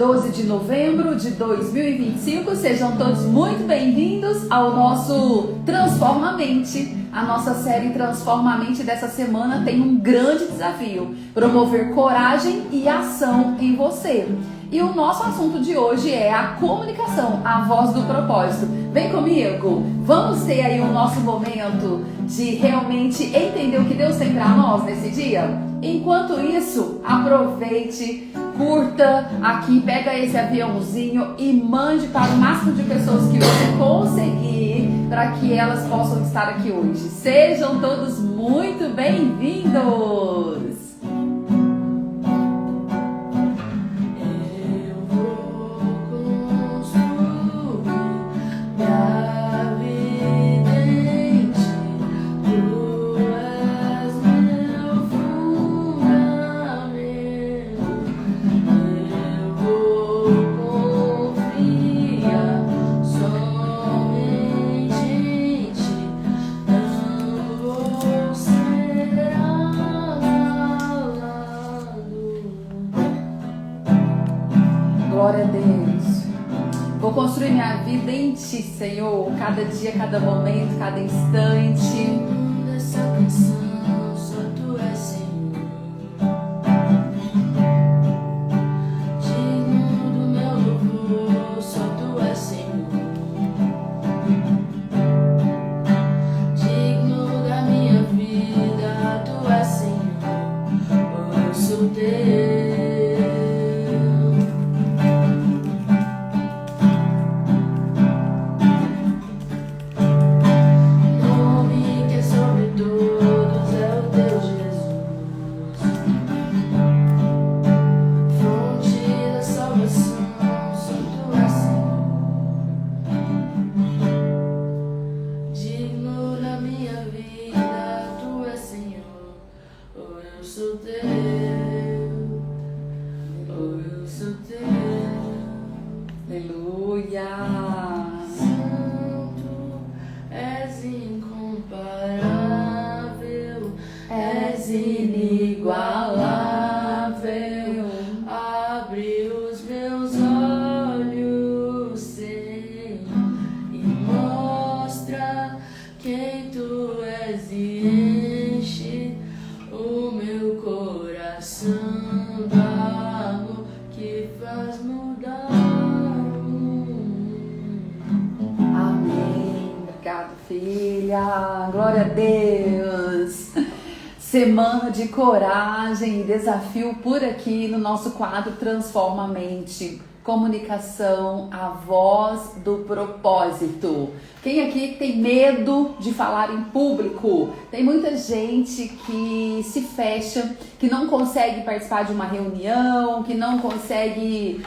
12 de novembro de 2025, sejam todos muito bem-vindos ao nosso Transforma a Mente. A nossa série Transforma a Mente dessa semana tem um grande desafio: promover coragem e ação em você. E o nosso assunto de hoje é a comunicação, a voz do propósito. Vem comigo, vamos ter aí o nosso momento de realmente entender o que Deus tem para nós nesse dia? Enquanto isso, aproveite, curta aqui, pega esse aviãozinho e mande para o máximo de pessoas que você conseguir, para que elas possam estar aqui hoje. Sejam todos muito bem-vindos! Glória a Deus. Vou construir minha vida em Ti, Senhor. Cada dia, cada momento, cada instante. Essa canção, só Tu és Senhor. Digno do meu louvor, só Tu és Senhor. Digno da minha vida, Tu és Senhor. Eu sou Teu. Aleluia! Santo, és incomparável, és inigualável. Abre os meus olhos, Senhor, e mostra quem Tu és e enche o meu coração do amor que faz mudar. Amém. Obrigada, filha. Glória a Deus. Semana de coragem e desafio por aqui no nosso quadro Transforma a Mente. Comunicação, a voz do propósito. Quem aqui tem medo de falar em público? Tem muita gente que se fecha, que não consegue participar de uma reunião, que não consegue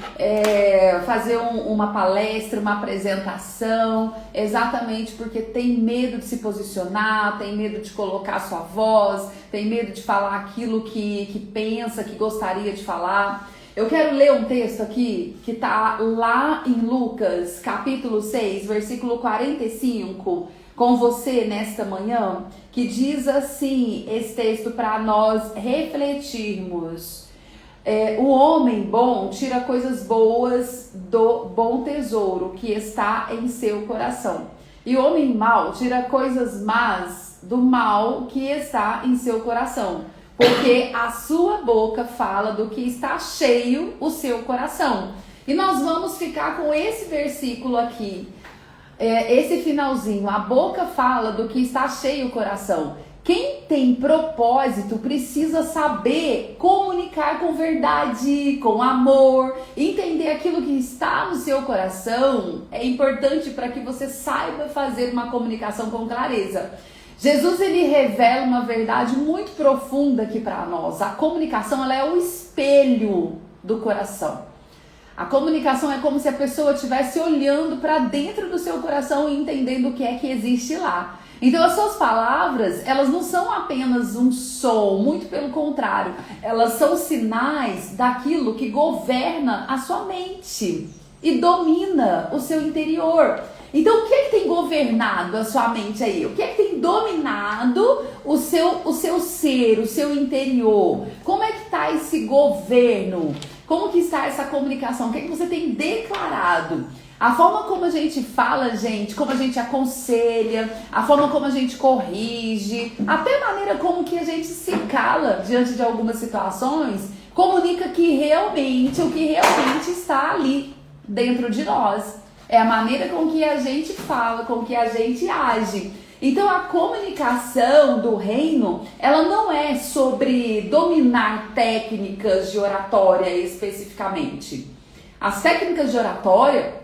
fazer uma palestra, uma apresentação, exatamente porque tem medo de se posicionar, tem medo de colocar sua voz, tem medo de falar aquilo que pensa, que gostaria de falar. Eu quero ler um texto aqui que está lá em Lucas, capítulo 6, versículo 45, com você nesta manhã, que diz assim, esse texto para nós refletirmos. O homem bom tira coisas boas do bom tesouro que está em seu coração. E o homem mau tira coisas más do mal que está em seu coração. Porque a sua boca fala do que está cheio o seu coração. E nós vamos ficar com esse versículo aqui, esse finalzinho. A boca fala do que está cheio o coração. Quem tem propósito precisa saber comunicar com verdade, com amor, entender aquilo que está no seu coração. É importante para que você saiba fazer uma comunicação com clareza. Jesus, ele revela uma verdade muito profunda aqui para nós. A comunicação, ela é o espelho do coração. A comunicação é como se a pessoa estivesse olhando para dentro do seu coração e entendendo o que é que existe lá. Então, as suas palavras, elas não são apenas um som, muito pelo contrário. Elas são sinais daquilo que governa a sua mente e domina o seu interior. Então, o que é que tem governado a sua mente aí? O que é que tem dominado o seu ser, o seu interior? Como é que está esse governo? Como que está essa comunicação? O que é que você tem declarado? A forma como a gente fala, gente, como a gente aconselha, a forma como a gente corrige, até a maneira como que a gente se cala diante de algumas situações, comunica que realmente, o que realmente está ali dentro de nós. É a maneira com que a gente fala, com que a gente age. Então a comunicação do reino, ela não é sobre dominar técnicas de oratória especificamente. As técnicas de oratória,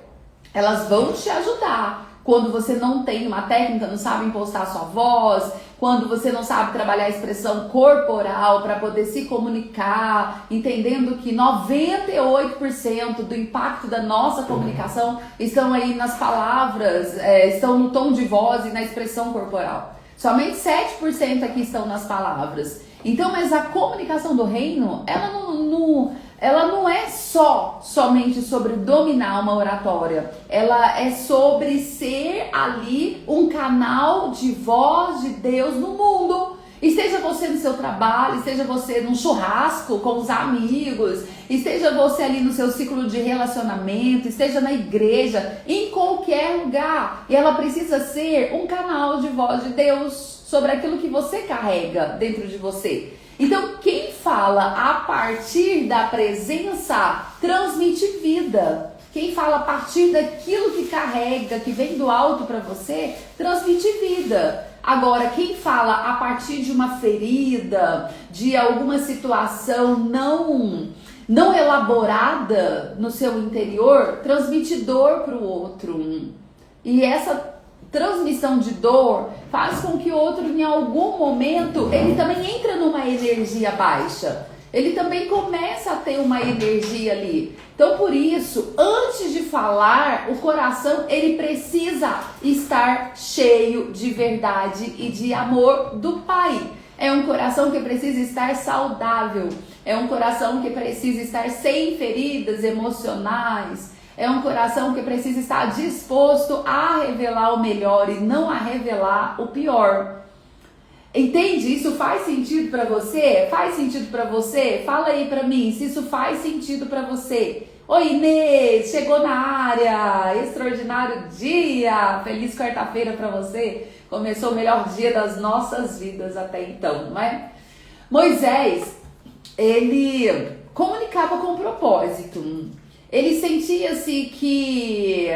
elas vão te ajudar quando você não tem uma técnica, não sabe impostar a sua voz, quando você não sabe trabalhar a expressão corporal para poder se comunicar, entendendo que 98% do impacto da nossa comunicação estão aí nas palavras, estão no tom de voz e na expressão corporal. Somente 7% aqui estão nas palavras. Então, mas a comunicação do reino, ela não é somente sobre dominar uma oratória. Ela é sobre ser ali um canal de voz de Deus no mundo. Esteja você no seu trabalho, esteja você num churrasco com os amigos, esteja você ali no seu ciclo de relacionamento, esteja na igreja, em qualquer lugar. E ela precisa ser um canal de voz de Deus sobre aquilo que você carrega dentro de você. Então, quem fala a partir da presença transmite vida. Quem fala a partir daquilo que carrega, que vem do alto para você, transmite vida. Agora, quem fala a partir de uma ferida, de alguma situação não elaborada no seu interior, transmite dor para o outro. E essa transmissão de dor faz com que o outro, em algum momento, ele também entra numa energia baixa. Ele também começa a ter uma energia ali. Então, por isso, antes de falar, o coração, ele precisa estar cheio de verdade e de amor do Pai. É um coração que precisa estar saudável. É um coração que precisa estar sem feridas emocionais. É um coração que precisa estar disposto a revelar o melhor e não a revelar o pior. Entende? Isso faz sentido para você? Faz sentido para você? Fala aí para mim se isso faz sentido para você. Oi, Inês, chegou na área. Extraordinário dia. Feliz quarta-feira para você. Começou o melhor dia das nossas vidas até então, não é? Moisés, ele comunicava com propósito. Ele sentia-se que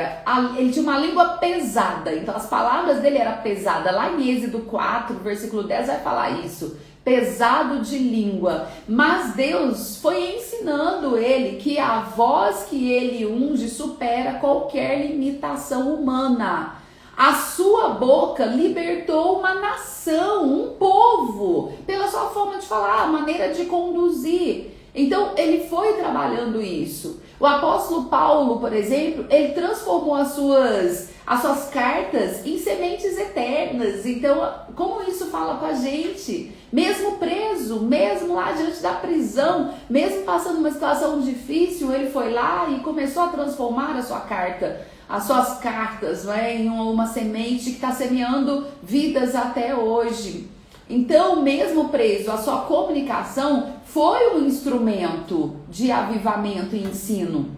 ele tinha uma língua pesada, então as palavras dele eram pesadas. Lá em Êxodo 4, versículo 10 vai falar isso, pesado de língua. Mas Deus foi ensinando ele que a voz que ele unge supera qualquer limitação humana. A sua boca libertou uma nação, um povo, pela sua forma de falar, a maneira de conduzir. Então ele foi trabalhando isso. O apóstolo Paulo, por exemplo, ele transformou as suas cartas em sementes eternas. Então, como isso fala com a gente? Mesmo preso, mesmo lá diante da prisão, mesmo passando uma situação difícil, ele foi lá e começou a transformar a sua carta, as suas cartas, não é? Em uma semente que está semeando vidas até hoje. Então, mesmo preso, a sua comunicação foi um instrumento de avivamento e ensino.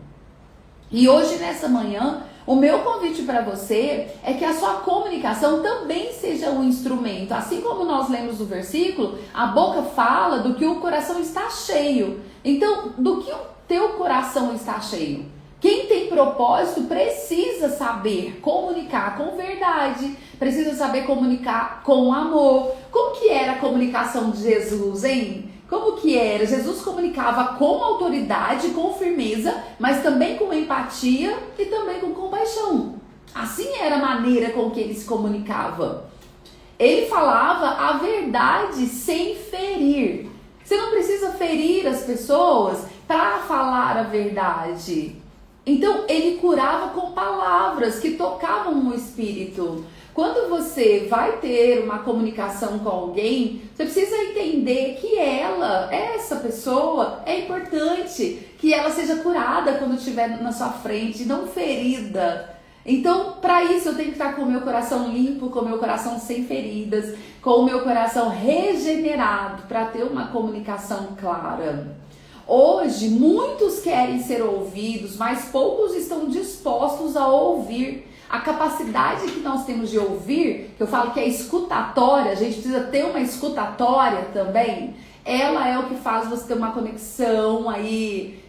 E hoje, nessa manhã, o meu convite para você é que a sua comunicação também seja um instrumento. Assim como nós lemos o versículo, a boca fala do que o coração está cheio. Então, do que o teu coração está cheio? Quem tem propósito precisa saber comunicar com verdade, precisa saber comunicar com amor. Como que era a comunicação de Jesus, hein? Como que era? Jesus comunicava com autoridade, com firmeza, mas também com empatia e também com compaixão. Assim era a maneira com que ele se comunicava. Ele falava a verdade sem ferir. Você não precisa ferir as pessoas para falar a verdade. Então, ele curava com palavras que tocavam no espírito. Quando você vai ter uma comunicação com alguém, você precisa entender que essa pessoa, é importante que ela seja curada quando estiver na sua frente, não ferida. Então, para isso, eu tenho que estar com o meu coração limpo, com o meu coração sem feridas, com o meu coração regenerado, para ter uma comunicação clara. Hoje, muitos querem ser ouvidos, mas poucos estão dispostos a ouvir. A capacidade que nós temos de ouvir, que eu falo que é escutatória, a gente precisa ter uma escutatória também, ela é o que faz você ter uma conexão aí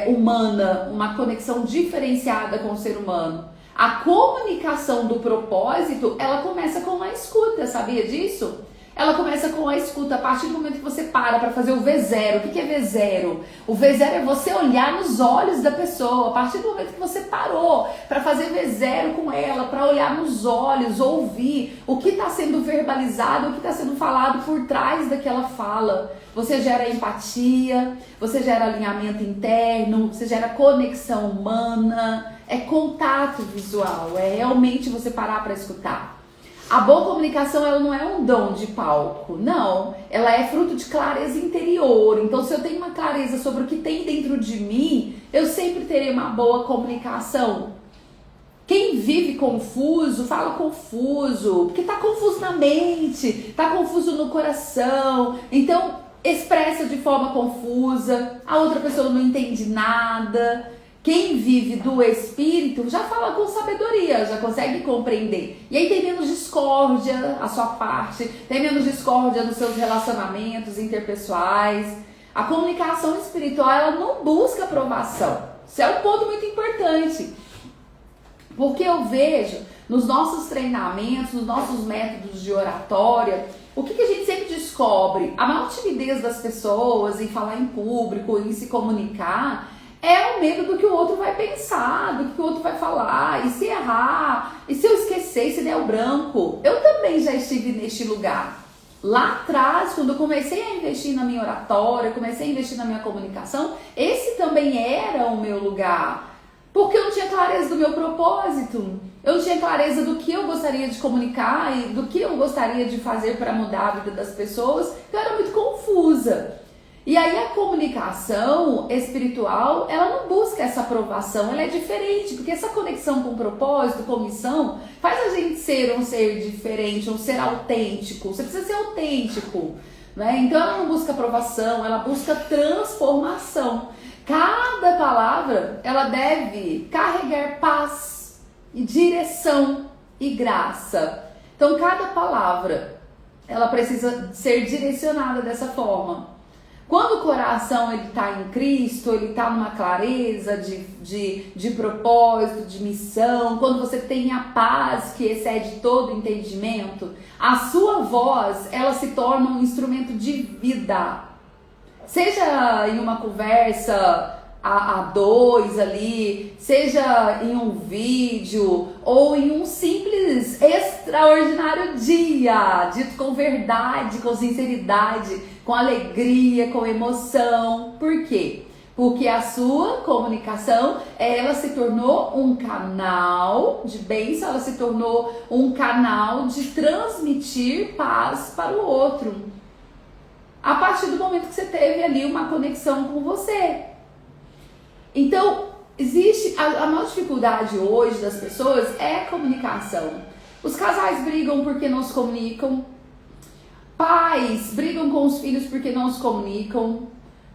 humana, uma conexão diferenciada com o ser humano. A comunicação do propósito, ela começa com a escuta, sabia disso? Ela começa com a escuta a partir do momento que você para fazer o V0. O que é V0? O V0 é você olhar nos olhos da pessoa. A partir do momento que você parou para fazer V0 com ela, para olhar nos olhos, ouvir o que está sendo verbalizado, o que está sendo falado por trás daquela fala. Você gera empatia, você gera alinhamento interno, você gera conexão humana, é contato visual, é realmente você parar para escutar. A boa comunicação, ela não é um dom de palco, não. Ela é fruto de clareza interior. Então, se eu tenho uma clareza sobre o que tem dentro de mim, eu sempre terei uma boa comunicação. Quem vive confuso, fala confuso, porque tá confuso na mente, tá confuso no coração. Então, expressa de forma confusa, a outra pessoa não entende nada. Quem vive do espírito já fala com sabedoria, já consegue compreender. E aí tem menos discórdia a sua parte, tem menos discórdia nos seus relacionamentos interpessoais. A comunicação espiritual, ela não busca aprovação. Isso é um ponto muito importante. Porque eu vejo nos nossos treinamentos, nos nossos métodos de oratória, o que a gente sempre descobre? A maior timidez das pessoas em falar em público, em se comunicar, é o medo do que o outro vai pensar, do que o outro vai falar, e se errar, e se eu esquecer, e se der o branco. Eu também já estive neste lugar. Lá atrás, quando eu comecei a investir na minha oratória, comecei a investir na minha comunicação, esse também era o meu lugar. Porque eu não tinha clareza do meu propósito, eu não tinha clareza do que eu gostaria de comunicar e do que eu gostaria de fazer para mudar a vida das pessoas, eu era muito confusa. E aí a comunicação espiritual, ela não busca essa aprovação, ela é diferente, porque essa conexão com propósito, com missão, faz a gente ser um ser diferente, um ser autêntico. Você precisa ser autêntico, né? Então ela não busca aprovação, ela busca transformação. Cada palavra, ela deve carregar paz, e direção e graça. Então cada palavra, ela precisa ser direcionada dessa forma. Quando o coração está em Cristo, ele está numa clareza de propósito, de missão, quando você tem a paz que excede todo entendimento, a sua voz, ela se torna um instrumento de vida. Seja em uma conversa a dois ali, seja em um vídeo ou em um simples, extraordinário dia, dito com verdade, com sinceridade, com alegria, com emoção. Por quê? Porque a sua comunicação, ela se tornou um canal de bênção, ela se tornou um canal de transmitir paz para o outro. A partir do momento que você teve ali uma conexão com você. Então, existe a maior dificuldade hoje das pessoas é a comunicação. Os casais brigam porque não se comunicam. Pais brigam com os filhos porque não se comunicam.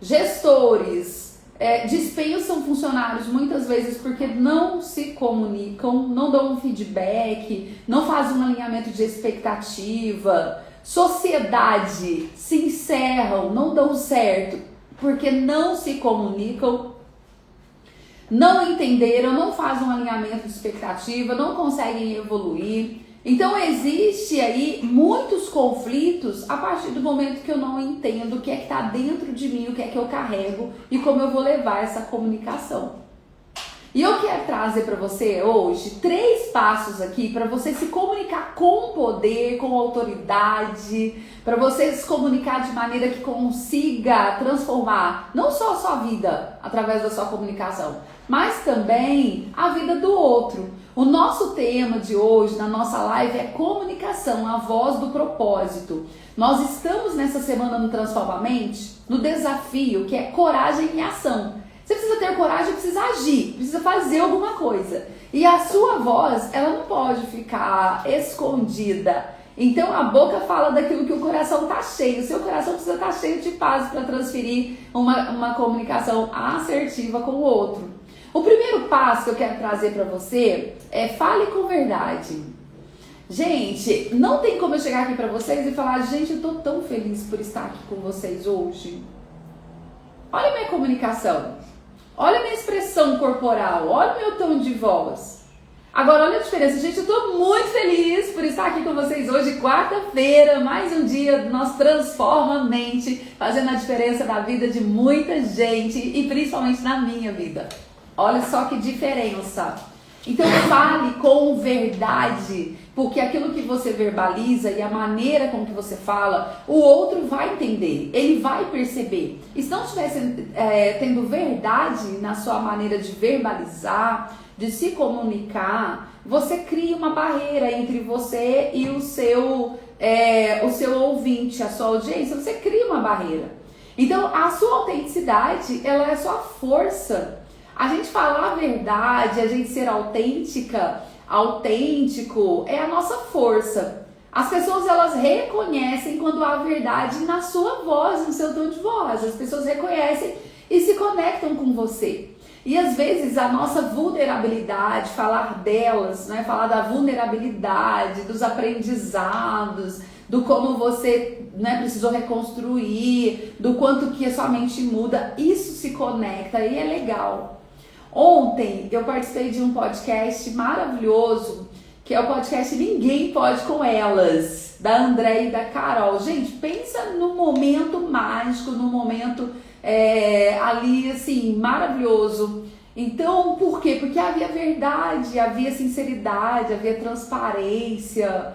Gestores dispensam funcionários muitas vezes porque não se comunicam, não dão um feedback, não fazem um alinhamento de expectativa. Sociedade se encerram, não dão certo porque não se comunicam, não entenderam, não fazem um alinhamento de expectativa, não conseguem evoluir. Então existe aí muitos conflitos a partir do momento que eu não entendo o que é que está dentro de mim, o que é que eu carrego e como eu vou levar essa comunicação. E eu quero trazer para você hoje 3 passos aqui para você se comunicar com poder, com autoridade, para você se comunicar de maneira que consiga transformar não só a sua vida através da sua comunicação, mas também a vida do outro. O nosso tema de hoje, na nossa live, é comunicação, a voz do propósito. Nós estamos nessa semana no Transformamente, no desafio que é coragem e ação. Você precisa ter coragem, precisa agir, precisa fazer alguma coisa. E a sua voz, ela não pode ficar escondida Então a boca fala daquilo que o coração está cheio. O seu coração precisa estar cheio de paz para transferir uma comunicação assertiva com o outro. O primeiro passo que eu quero trazer para você é fale com verdade. Gente, não tem como eu chegar aqui para vocês e falar, gente, eu tô tão feliz por estar aqui com vocês hoje. Olha a minha comunicação, olha a minha expressão corporal, olha o meu tom de voz. Agora, olha a diferença, gente, eu tô muito feliz por estar aqui com vocês hoje, quarta-feira, mais um dia do nosso Transforma Mente, fazendo a diferença na vida de muita gente e principalmente na minha vida. Olha só que diferença. Então fale com verdade, porque aquilo que você verbaliza e a maneira com que você fala, o outro vai entender, ele vai perceber. E se não estivesse tendo verdade na sua maneira de verbalizar, de se comunicar, você cria uma barreira entre você e o seu ouvinte, a sua audiência, você cria uma barreira. Então a sua autenticidade, ela é a sua força. A gente falar a verdade, a gente ser autêntica, autêntico, é a nossa força. As pessoas, elas reconhecem quando há verdade na sua voz, no seu tom de voz. As pessoas reconhecem e se conectam com você. E às vezes a nossa vulnerabilidade, falar delas, né? Falar da vulnerabilidade, dos aprendizados, do como você, né, precisou reconstruir, do quanto que a sua mente muda, isso se conecta e é legal. Ontem eu participei de um podcast maravilhoso, que é o podcast Ninguém Pode Com Elas, da André e da Carol. Gente, pensa num momento mágico, num momento ali assim, maravilhoso. Então, por quê? Porque havia verdade, havia sinceridade, havia transparência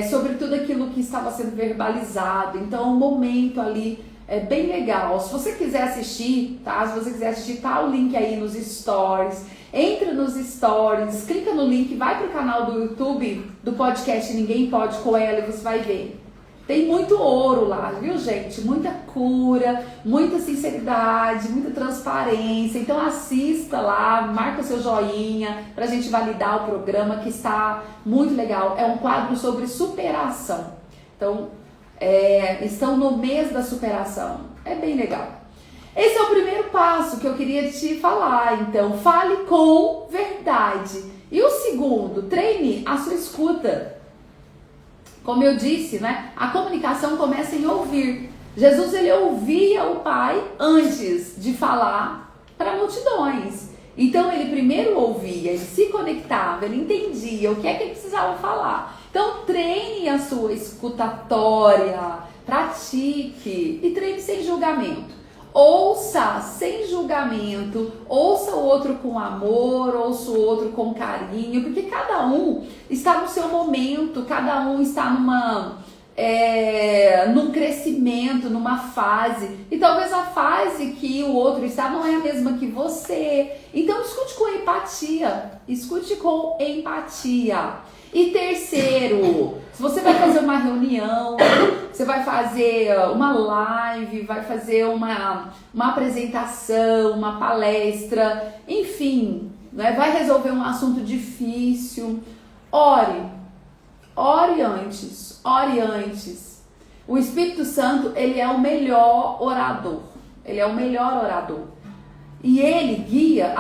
sobre tudo aquilo que estava sendo verbalizado. Então, um momento ali é bem legal. Se você quiser assistir, tá? Se você quiser assistir, tá o link aí nos stories. Entra nos stories, clica no link, vai pro canal do YouTube do podcast Ninguém Pode Com Ela e você vai ver. Tem muito ouro lá, viu, gente? Muita cura, muita sinceridade, muita transparência. Então assista lá, marca o seu joinha pra gente validar o programa, que está muito legal. É um quadro sobre superação. Então, estão no mês da superação. É bem legal. Esse é o primeiro passo que eu queria te falar. Então, fale com verdade. E o segundo, treine a sua escuta. Como eu disse, né? A comunicação começa em ouvir. Jesus, ele ouvia o Pai antes de falar para multidões. Então, ele primeiro ouvia, ele se conectava, ele entendia o que é que ele precisava falar. Então, treine a sua escutatória, pratique e treine sem julgamento. Ouça sem julgamento, ouça o outro com amor, ouça o outro com carinho, porque cada um está no seu momento, cada um está num crescimento, numa fase, e talvez a fase que o outro está não é a mesma que você. Então escute com empatia, escute com empatia. E terceiro, se você vai fazer uma reunião, você vai fazer uma live, vai fazer uma apresentação, uma palestra, enfim, né? Vai resolver um assunto difícil, ore antes. O Espírito Santo, ele é o melhor orador, E ele guia,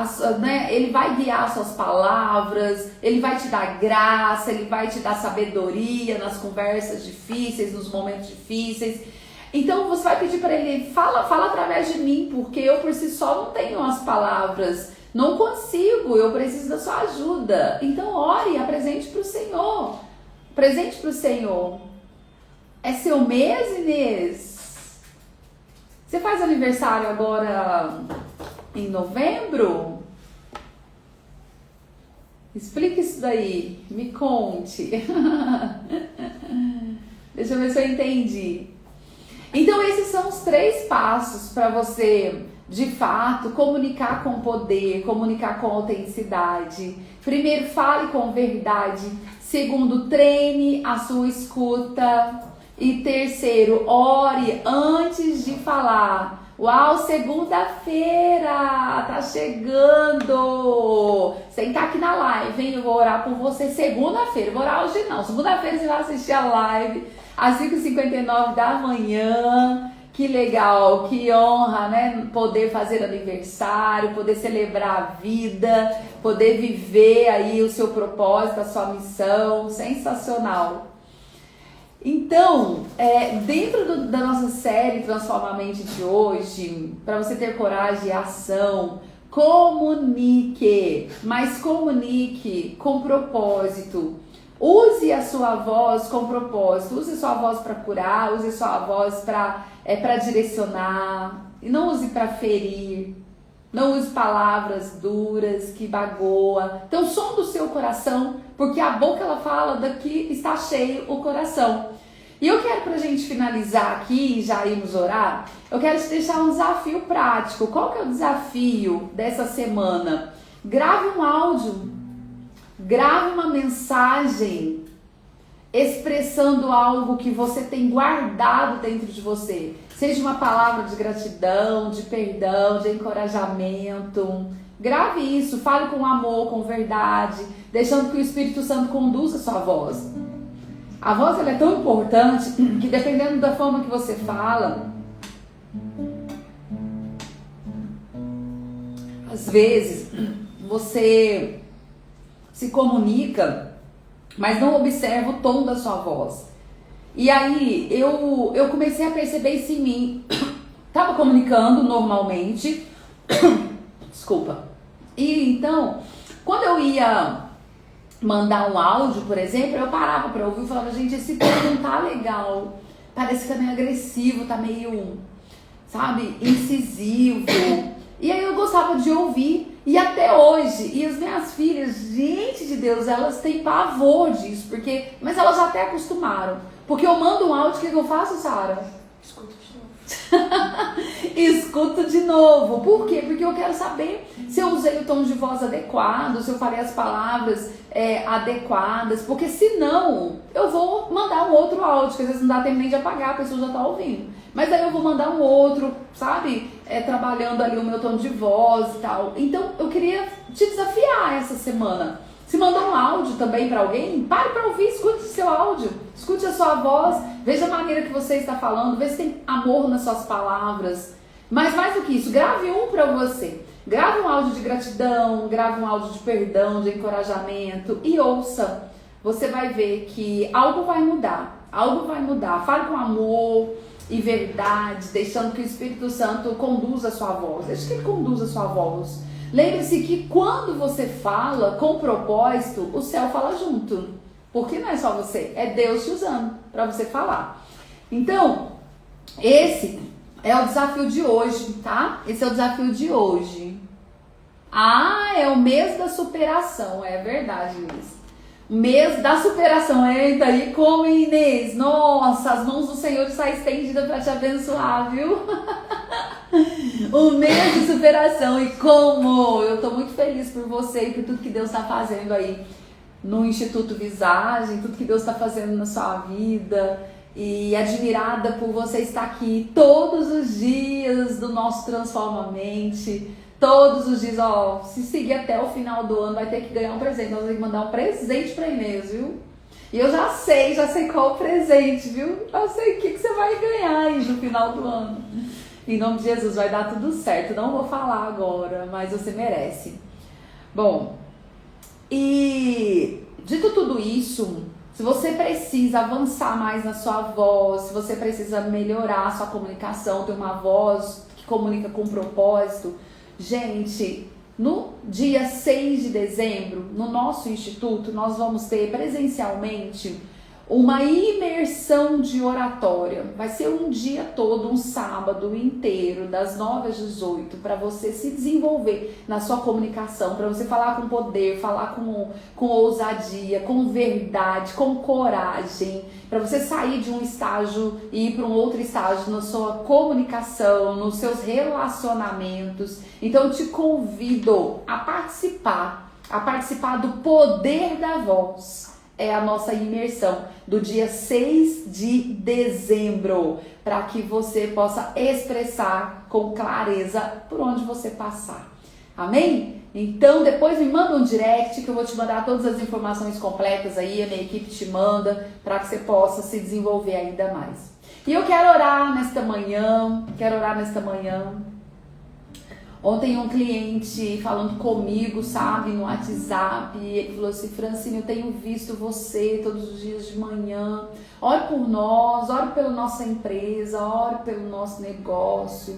ele vai guiar as suas palavras, ele vai te dar graça, ele vai te dar sabedoria nas conversas difíceis, nos momentos difíceis. Então você vai pedir para ele, fala através de mim, porque eu por si só não tenho as palavras, não consigo, eu preciso da sua ajuda. Então ore, apresente para o Senhor. Presente para o Senhor. É seu mês, Inês? Você faz aniversário agora em novembro? Explica isso daí. Me conte. Deixa eu ver se eu entendi. Então esses são os 3 passos para você, de fato, comunicar com poder, comunicar com autenticidade. Primeiro, fale com verdade. Segundo, treine a sua escuta. E terceiro, ore antes de falar. Uau, segunda-feira, tá chegando! você tem que estar aqui na live, hein? Eu vou orar por você segunda-feira. Vou orar hoje não. Segunda-feira você vai assistir a live às 5h59 da manhã. Que legal, que honra, né? Poder fazer aniversário, poder celebrar a vida, poder viver aí o seu propósito, a sua missão. Sensacional. Então, dentro da nossa série Transforma a Mente de hoje, para você ter coragem e ação, comunique, mas comunique com propósito. Use a sua voz com propósito, use a sua voz para curar, use a sua voz para direcionar, e não use para ferir, não use palavras duras que magoam. Então, som do seu coração, porque a boca ela fala daqui está cheio o coração. E eu quero, pra gente finalizar aqui e já irmos orar, eu quero te deixar um desafio prático. Qual que é o desafio dessa semana? Grave um áudio. Grave uma mensagem expressando algo que você tem guardado dentro de você. Seja uma palavra de gratidão, de perdão, de encorajamento. Grave isso, fale com amor, com verdade, deixando que o Espírito Santo conduza a sua voz. A voz ela é tão importante que dependendo da forma que você fala, às vezes você se comunica, mas não observa o tom da sua voz. E aí eu comecei a perceber isso em mim. Tava comunicando normalmente. Desculpa. E então, quando eu ia mandar um áudio, por exemplo, eu parava pra ouvir e falava, gente, esse tom não tá legal. Parece que tá meio agressivo, tá meio, sabe, incisivo. E aí eu gostava de ouvir. E até hoje, e as minhas filhas, gente de Deus, elas têm pavor disso, mas elas já até acostumaram. Porque eu mando um áudio, o que eu faço, Sara? Escuta de novo. Escuto de novo. Por quê? Porque eu quero saber se eu usei o tom de voz adequado, se eu falei as palavras adequadas, porque senão eu vou mandar um outro áudio, que às vezes não dá tempo nem de apagar, a pessoa já tá ouvindo. Mas aí eu vou mandar um outro, sabe? Trabalhando ali o meu tom de voz e tal. Então eu queria te desafiar essa semana. Se mandou um áudio também para alguém, pare para ouvir, escute o seu áudio, escute a sua voz, veja a maneira que você está falando, veja se tem amor nas suas palavras. Mas mais do que isso, grave um para você. Grave um áudio de gratidão, grave um áudio de perdão, de encorajamento e ouça. Você vai ver que algo vai mudar, algo vai mudar. Fale com amor e verdade, deixando que o Espírito Santo conduza a sua voz. Deixa que ele conduza a sua voz. Lembre-se que quando você fala com propósito, o céu fala junto. Porque não é só você, é Deus te usando para você falar. Então, esse é o desafio de hoje, tá? Esse é o desafio de hoje. É o mês da superação, é verdade, Inês. Mês da superação, eita, e como, Inês? Nossa, as mãos do Senhor estão estendidas para te abençoar, viu? O mês de superação, e como eu tô muito feliz por você e por tudo que Deus está fazendo aí no Instituto Visagem, tudo que Deus está fazendo na sua vida, e admirada por você estar aqui todos os dias do nosso Transforma a Mente, todos os dias, se seguir até o final do ano vai ter que ganhar um presente, nós vamos ter que mandar um presente pra Inês, viu? E eu já sei qual o presente, viu? Já sei o que você vai ganhar aí no final do ano. Em nome de Jesus, vai dar tudo certo. Não vou falar agora, mas você merece. Bom, e dito tudo isso, se você precisa avançar mais na sua voz, se você precisa melhorar a sua comunicação, ter uma voz que comunica com propósito, gente, no dia 6 de dezembro, no nosso instituto, nós vamos ter presencialmente uma imersão de oratória. Vai ser um dia todo, um sábado inteiro, das 9 às 18, para você se desenvolver na sua comunicação, para você falar com poder, falar com ousadia, com verdade, com coragem, para você sair de um estágio e ir para um outro estágio na sua comunicação, nos seus relacionamentos. Então eu te convido a participar do poder da voz. É a nossa imersão do dia 6 de dezembro, para que você possa expressar com clareza por onde você passar. Amém? Então depois me manda um direct que eu vou te mandar todas as informações completas aí, a minha equipe te manda para que você possa se desenvolver ainda mais. E eu quero orar nesta manhã, Ontem um cliente falando comigo, sabe, no WhatsApp, ele falou assim: Francine, eu tenho visto você todos os dias de manhã, ore por nós, ore pela nossa empresa, ore pelo nosso negócio.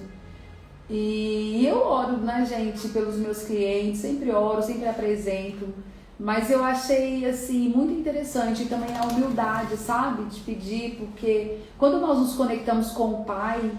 E eu oro, né, gente, pelos meus clientes, sempre oro, sempre apresento, mas eu achei, assim, muito interessante também a humildade, sabe, de pedir, porque quando nós nos conectamos com o Pai,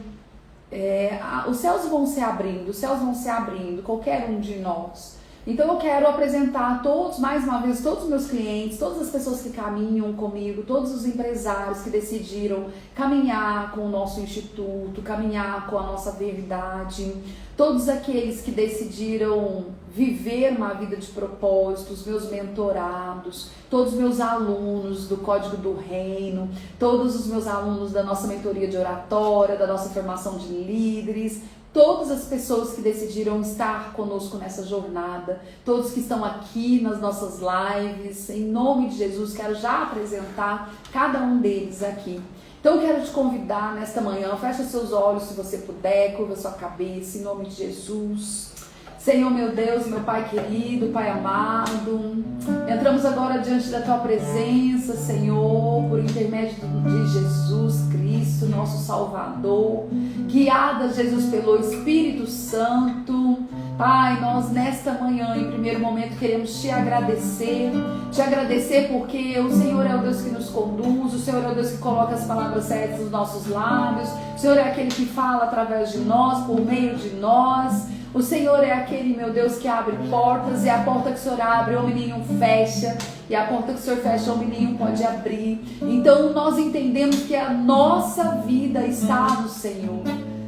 os céus vão se abrindo, qualquer um de nós. Então eu quero apresentar todos, mais uma vez, todos os meus clientes, todas as pessoas que caminham comigo, todos os empresários que decidiram caminhar com o nosso instituto, caminhar com a nossa verdade, todos aqueles que decidiram viver uma vida de propósito, os meus mentorados, todos os meus alunos do Código do Reino, todos os meus alunos da nossa mentoria de oratória, da nossa formação de líderes, todas as pessoas que decidiram estar conosco nessa jornada, todos que estão aqui nas nossas lives, em nome de Jesus, quero já apresentar cada um deles aqui. Então eu quero te convidar nesta manhã, fecha seus olhos se você puder, curva sua cabeça, em nome de Jesus. Senhor meu Deus, meu Pai querido, Pai amado, entramos agora diante da Tua presença, Senhor, por intermédio de Jesus Cristo, nosso Salvador, guiada, Jesus, pelo Espírito Santo. Pai, nós nesta manhã, em primeiro momento, queremos Te agradecer porque o Senhor é o Deus que nos conduz, o Senhor é o Deus que coloca as palavras certas nos nossos lábios, o Senhor é aquele que fala através de nós, por meio de nós. O Senhor é aquele, meu Deus, que abre portas, e a porta que o Senhor abre, homem nenhum fecha, e a porta que o Senhor fecha, homem nenhum pode abrir. Então nós entendemos que a nossa vida está no Senhor.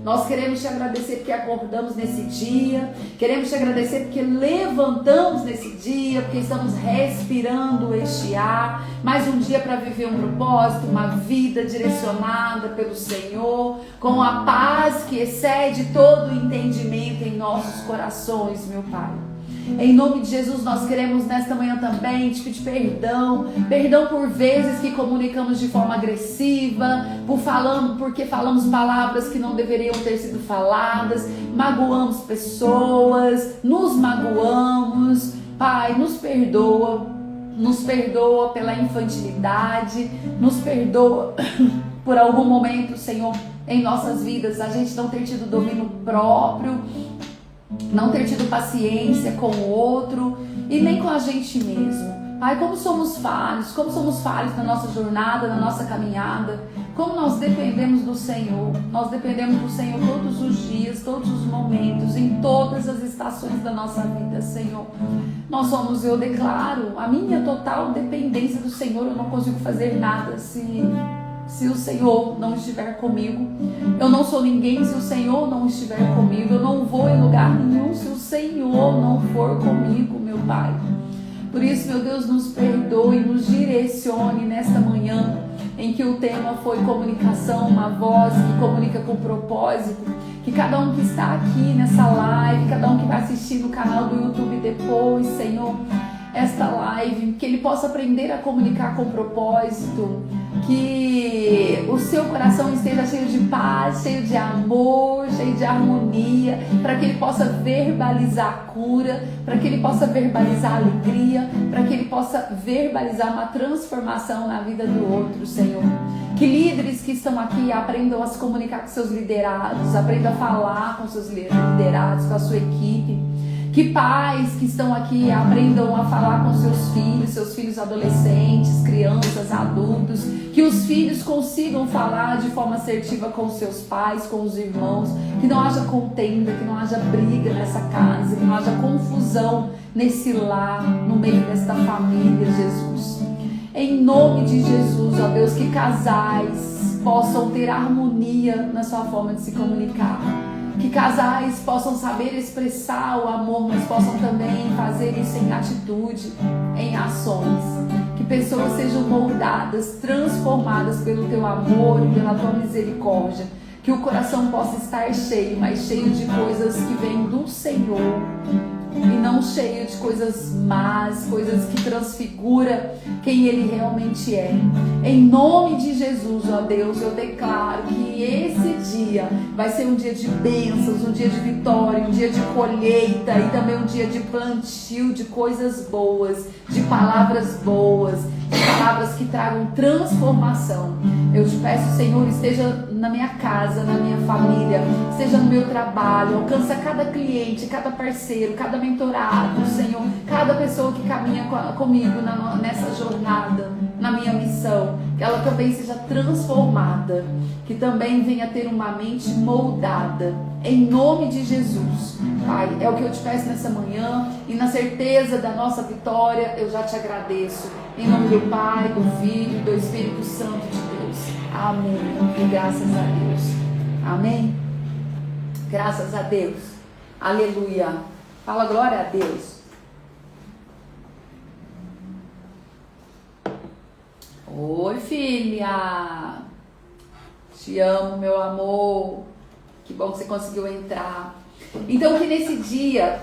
Nós queremos Te agradecer porque acordamos nesse dia, queremos Te agradecer porque levantamos nesse dia, porque estamos respirando este ar, mais um dia para viver um propósito, uma vida direcionada pelo Senhor, com a paz que excede todo o entendimento em nossos corações, meu Pai. Em nome de Jesus, nós queremos nesta manhã também te pedir perdão por vezes que comunicamos de forma agressiva, porque falamos palavras que não deveriam ter sido faladas, magoamos pessoas, nos magoamos. Pai, nos perdoa pela infantilidade, nos perdoa por algum momento, Senhor, em nossas vidas, a gente não ter tido domínio próprio, não ter tido paciência com o outro e nem com a gente mesmo. Pai, como somos falhos na nossa jornada, na nossa caminhada, como nós dependemos do Senhor. Nós dependemos do Senhor todos os dias, todos os momentos, em todas as estações da nossa vida, Senhor. Eu declaro a minha total dependência do Senhor. Eu não consigo fazer nada se o Senhor não estiver comigo. Eu não sou ninguém se o Senhor não estiver comigo. Eu não vou em lugar nenhum se o Senhor não for comigo, meu Pai. Por isso, meu Deus, nos perdoe, nos direcione nesta manhã, em que o tema foi comunicação, uma voz que comunica com propósito. Que cada um que está aqui nessa live, cada um que vai assistir no canal do YouTube depois, Senhor, esta live, que ele possa aprender a comunicar com propósito, que o seu coração esteja cheio de paz, cheio de amor, cheio de harmonia, para que ele possa verbalizar a cura, para que ele possa verbalizar a alegria, para que ele possa verbalizar uma transformação na vida do outro, Senhor. Que líderes que estão aqui aprendam a se comunicar com seus liderados, aprendam a falar com seus liderados, com a sua equipe. Que pais que estão aqui aprendam a falar com seus filhos adolescentes, crianças, adultos. Que os filhos consigam falar de forma assertiva com seus pais, com os irmãos. Que não haja contenda, que não haja briga nessa casa, que não haja confusão nesse lar, no meio desta família, Jesus. Em nome de Jesus, ó Deus, que casais possam ter harmonia na sua forma de se comunicar. Que casais possam saber expressar o amor, mas possam também fazer isso em atitude, em ações. Que pessoas sejam moldadas, transformadas pelo Teu amor e pela Tua misericórdia. Que o coração possa estar cheio, mas cheio de coisas que vêm do Senhor. e não cheio de coisas más, coisas que transfigura quem Ele realmente é. Em nome de Jesus, ó Deus, eu declaro que esse dia vai ser um dia de bênçãos, um dia de vitória, um dia de colheita e também um dia de plantio de coisas boas, de palavras boas, de palavras que tragam transformação. Eu te peço, Senhor, esteja na minha casa, na minha família, esteja no meu trabalho, alcança cada cliente, cada parceiro, cada mentorado, Senhor, cada pessoa que caminha comigo nessa jornada, na minha missão, que ela também seja transformada, que também venha ter uma mente moldada, em nome de Jesus. Pai, é o que eu te peço nessa manhã, e na certeza da nossa vitória, eu já te agradeço, em nome do Pai, do Filho e do Espírito Santo de Deus. Amém. E graças a Deus. Amém. Graças a Deus. Aleluia. Fala glória a Deus. Oi, filha. Te amo, meu amor. Que bom que você conseguiu entrar. Então, que nesse dia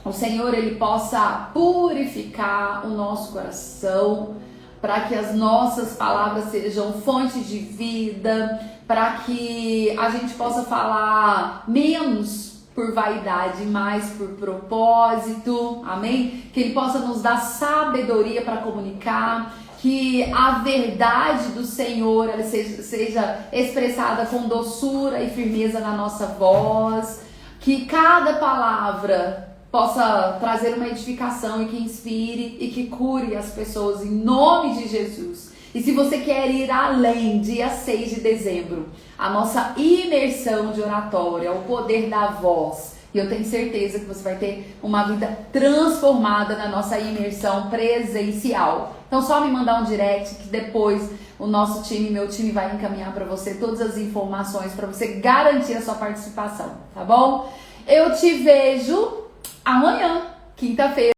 o Senhor, Ele possa purificar o nosso coração, para que as nossas palavras sejam fontes de vida, para que a gente possa falar menos por vaidade, mais por propósito, amém? Que Ele possa nos dar sabedoria para comunicar, que a verdade do Senhor ela seja expressada com doçura e firmeza na nossa voz, que cada palavra possa trazer uma edificação e que inspire e que cure as pessoas em nome de Jesus. E se você quer ir além, dia 6 de dezembro, a nossa imersão de oratória, o poder da voz. E eu tenho certeza que você vai ter uma vida transformada na nossa imersão presencial. Então só me mandar um direct que depois o nosso time, meu time vai encaminhar para você todas as informações para você garantir a sua participação, tá bom? Eu te vejo amanhã, quinta-feira.